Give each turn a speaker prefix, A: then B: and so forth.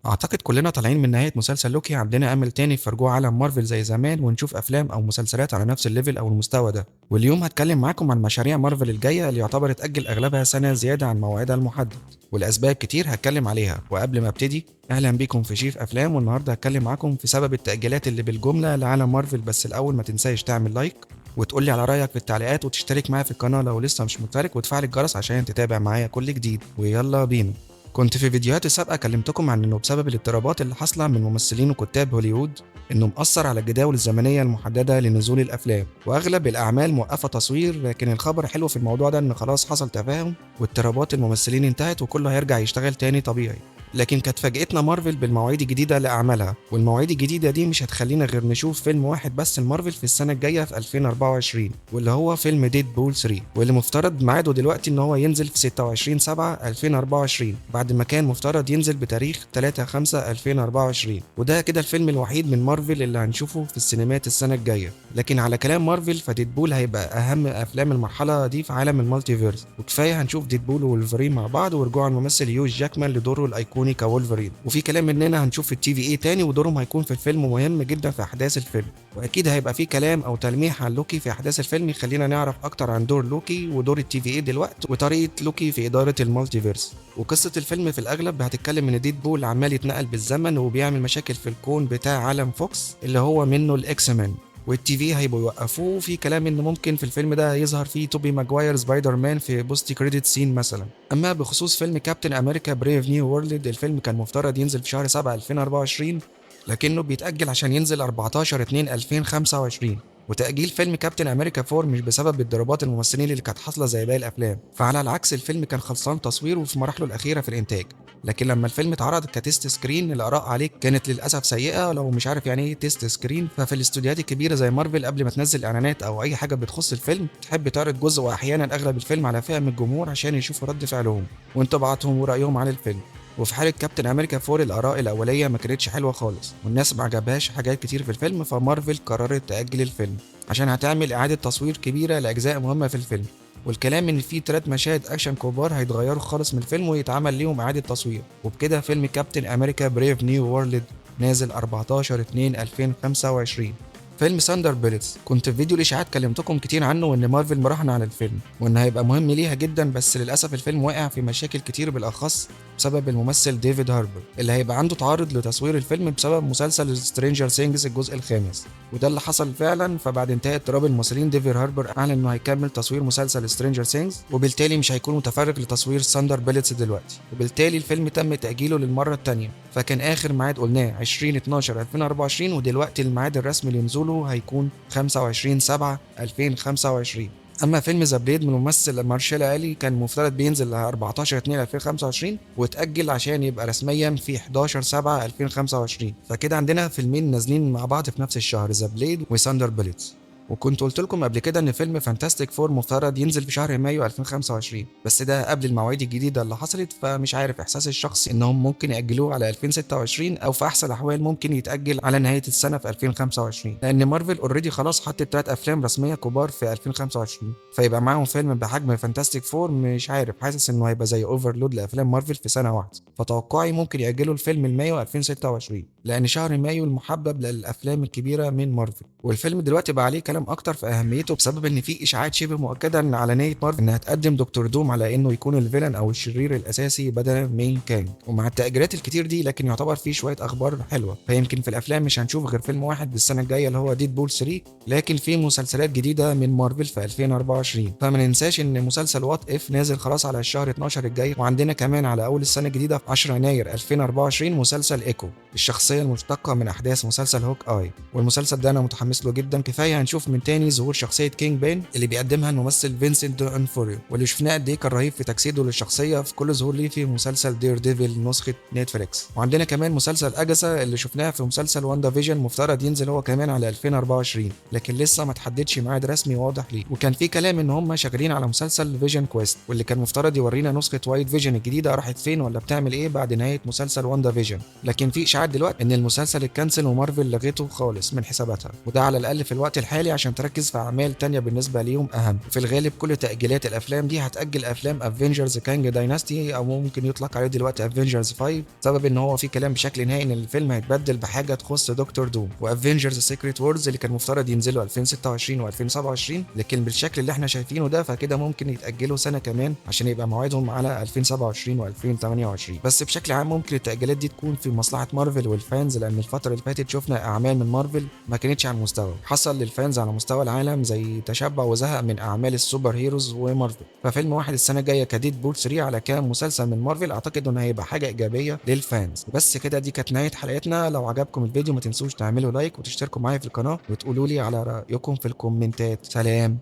A: أعتقد كلنا طالعين من نهاية مسلسل لوكي عندنا أمل تاني في رجوع عالم مارفل زي زمان ونشوف أفلام أو مسلسلات على نفس الليفل أو المستوى ده، واليوم هتكلم معاكم عن مشاريع مارفل الجاية اللي يعتبر اتأجل أغلبها سنة زيادة عن موعدها المحدد، والأسباب كتير هتكلم عليها. وقبل ما ابتدي، أهلا بيكم في شيف أفلام، والنهاردة هتكلم معاكم في سبب التأجيلات اللي بالجملة لعالم مارفل. بس الأول ما تنساش تعمل لايك وتقولي على رأيك في التعليقات وتشترك معايا في القناة لو لسه مش مشترك وتفعل الجرس عشان تتابع معايا كل جديد. ويلا بينا. كنت في فيديوهات السابقة كلمتكم عن انه بسبب الاضطرابات اللي حاصلة من ممثلين وكتاب هوليوود انه مأثر على الجداول الزمنية المحددة لنزول الافلام، واغلب الاعمال موقفة تصوير. لكن الخبر الحلو في الموضوع ده ان خلاص حصل تفاهم واضطرابات الممثلين انتهت وكله هيرجع يشتغل تاني طبيعي. لكن كانت فاجأتنا مارفل بالمواعيد الجديدة لأعمالها، والمواعيد الجديدة دي مش هتخلينا غير نشوف فيلم واحد بس لمارفل في السنة الجاية في 2024، واللي هو فيلم ديد بول 3، واللي مفترض ميعاده دلوقتي ان هو ينزل في 26/7/2024 بعد ما كان مفترض ينزل بتاريخ 3/5/2024. وده كده الفيلم الوحيد من مارفل اللي هنشوفه في السينمات السنة الجاية. لكن على كلام مارفل فديد بول هيبقى أهم أفلام المرحلة دي في عالم المالتيفيرس، وكفاية هنشوف ديد بول وولفرين مع بعض ورجوع الممثل هيوج جاكمان لدوره الأيقوني كولفرين. وفي كلام اننا هنشوف التي في اي تاني ودورهم هيكون في الفيلم مهم جدا في احداث الفيلم. واكيد هيبقى في كلام او تلميح عن لوكي في احداث الفيلم يخلينا نعرف اكتر عن دور لوكي ودور التي في اي دلوقتي وطريقه لوكي في اداره المالتيفيرس. وقصه الفيلم في الاغلب هتتكلم ان ديد بول عمال يتنقل بالزمن وبيعمل مشاكل في الكون بتاع عالم فوكس اللي هو منه الاكس مان، والتي في هيبقوا يوقفوه. في كلام ان ممكن في الفيلم ده يظهر فيه توبي ماجواير سبايدر مان في بوست كريدت سين مثلا. اما بخصوص فيلم كابتن امريكا بريف نيو وورلد، الفيلم كان مفترض ينزل في شهر 7 2024 لكنه بيتأجل عشان ينزل 14/2/2025. وتأجيل فيلم كابتن أمريكا 4 مش بسبب الضربات الممثلين اللي كانت حاصلة زي باقي الأفلام، فعلى العكس الفيلم كان خلصان تصوير وفي مراحله الأخيرة في الإنتاج. لكن لما الفيلم اتعرض كتيست سكرين الآراء عليه كانت للأسف سيئة. لو مش عارف يعني إيه تيست سكرين، ففي الاستوديوهات الكبيرة زي مارفل قبل ما تنزل إعلانات أو أي حاجة بتخص الفيلم تحب تعرض جزء وأحيانا أغلب الفيلم على فئة من الجمهور عشان يشوفوا رد فعلهم وانطباعاتهم ورأيهم عن الفيلم. وفي حالة كابتن أمريكا 4 الآراء الأولية ما كانتش حلوة خالص والناس ما عجبهاش حاجات كتير في الفيلم، فمارفل قررت تأجل الفيلم عشان هتعمل إعادة تصوير كبيرة لأجزاء مهمة في الفيلم. والكلام إن في 3 مشاهد أكشن كبار هيتغيروا خالص من الفيلم ويتعمل ليهم إعادة تصوير، وبكده فيلم كابتن أمريكا بريف نيو وورلد نازل 14/2/2025. فيلم ساندر بيلتس، كنت في فيديو الاشاعات كلمتكم كتير عنه وان مارفل مراهنه على الفيلم وان هيبقى مهم ليها جدا، بس للاسف الفيلم واقع في مشاكل كتير بالاخص بسبب الممثل ديفيد هاربر اللي هيبقى عنده تعارض لتصوير الفيلم بسبب مسلسل سترينجر سينجز الجزء الخامس، وده اللي حصل فعلا. فبعد انتهاء اضطراب الممثلين ديفيد هاربر اعلن انه هيكمل تصوير مسلسل سترينجر سينجز، وبالتالي مش هيكون متفرغ لتصوير ساندر بيلتس دلوقتي، وبالتالي الفيلم تم تاجيله للمره الثانيه. فكان اخر ميعاد قلناه 20/12/2024، ودلوقتي الميعاد الرسمي لنزوله هيكون 25/7/2025. اما فيلم ذا بليد من الممثل مارشيلا الي كان مفترض بينزل 14/2/2025 واتأجل عشان يبقى رسميا في 11/7/2025. فكده عندنا فيلمين نازلين مع بعض في نفس الشهر، ذا بليد وساندر بليدز. وكنت قلت لكم قبل كده ان فيلم فانتاستيك فور مفترض ينزل في شهر مايو 2025، بس ده قبل المواعيد الجديده اللي حصلت، فمش عارف احساسي الشخصي انهم ممكن ياجلوه على 2026 او في احسن الاحوال ممكن يتاجل على نهايه السنه في 2025، لان مارفل اوريدي خلاص حطت 3 افلام رسميه كبار في 2025، فيبقى معاهم فيلم بحجم فانتاستيك فور. مش عارف، حاسس انه هيبقى زي اوفرلود لافلام مارفل في سنه واحده، فتوقعي ممكن ياجلوا الفيلم لمايو 2026 لان شهر مايو المحبب للافلام الكبيره من مارفل. والفيلم دلوقتي بقى عليه كلام اكتر في اهميته بسبب ان في اشاعات شبه مؤكده ان على نيه مارفل انها تقدم دكتور دوم على انه يكون الفيلن او الشرير الاساسي بدلا من كانج. ومع التاجيلات الكتير دي لكن يعتبر في شويه اخبار حلوه، فيمكن في الافلام مش هنشوف غير فيلم واحد السنه الجايه اللي هو ديد بول 3، لكن في مسلسلات جديده من مارفل في 2024. فما ننساش ان مسلسل وات اف نازل خلاص على الشهر 12 الجاي، وعندنا كمان على اول السنه الجديده في 10 يناير 2024 مسلسل ايكو، الشخصيه المشتقه من احداث مسلسل هوك اي. والمسلسل ده انا متحمس له جدا، كفايه هنشوف من تاني ظهور شخصيه كينج بين اللي بيقدمها الممثل فينسنت دونفوريو، واللي شفناه قد ايه كان رهيب في تجسيده للشخصيه في كل ظهور ليه في مسلسل دير ديفل نسخه نتفليكس. وعندنا كمان مسلسل اجاسا اللي شفناه في مسلسل واندا فيجن مفترض ينزل هو كمان على 2024، لكن لسه ما تحددش ميعاد رسمي واضح ليه. وكان في كلام ان هم شغالين على مسلسل فيجن كويست واللي كان مفترض يورينا نسخه وايت فيجن الجديده راحت فين ولا بتعمل ايه بعد نهايه مسلسل واندا فيجن. لكن في اشاعات دلوقتي ان المسلسل اتكنسل ومارفل لغته خالص من حساباتها، وده على الاقل في الوقت الحالي عشان تركز في اعمال تانية بالنسبه ليهم اهم. وفي الغالب كل تاجيلات الافلام دي هتاجل افلام افنجرز كانج دايناستي، او ممكن يطلق عليه دلوقتي افنجرز 5، سبب ان هو في كلام بشكل نهائي ان الفيلم هيتبدل بحاجه تخص دكتور دوم وافنجرز سيكريت وورز اللي كان مفترض ينزلوا 2026 و2027، لكن بالشكل اللي احنا شايفينه ده فكده ممكن يتاجلوا سنه كمان عشان يبقى موعدهم على 2027 و2028. بس بشكل عام ممكن التاجيلات دي تكون في مصلحه مارفل والفانز، لان الفتره اللي فاتت شفنا اعمال من مارفل ما كانتش على المستوى، حصل للفانز على مستوى العالم زي تشبع وزهق من اعمال السوبر هيروز ومارفل. ففيلم واحد السنه الجايه كديد بول 3 على كام مسلسل من مارفل، اعتقد انه هيبقى حاجه ايجابيه للفانز. بس كده دي كانت نهايه حلقتنا. لو عجبكم الفيديو ما تنسوش تعملوا لايك وتشتركوا معايا في القناه وتقولوا لي على رايكم في الكومنتات. سلام.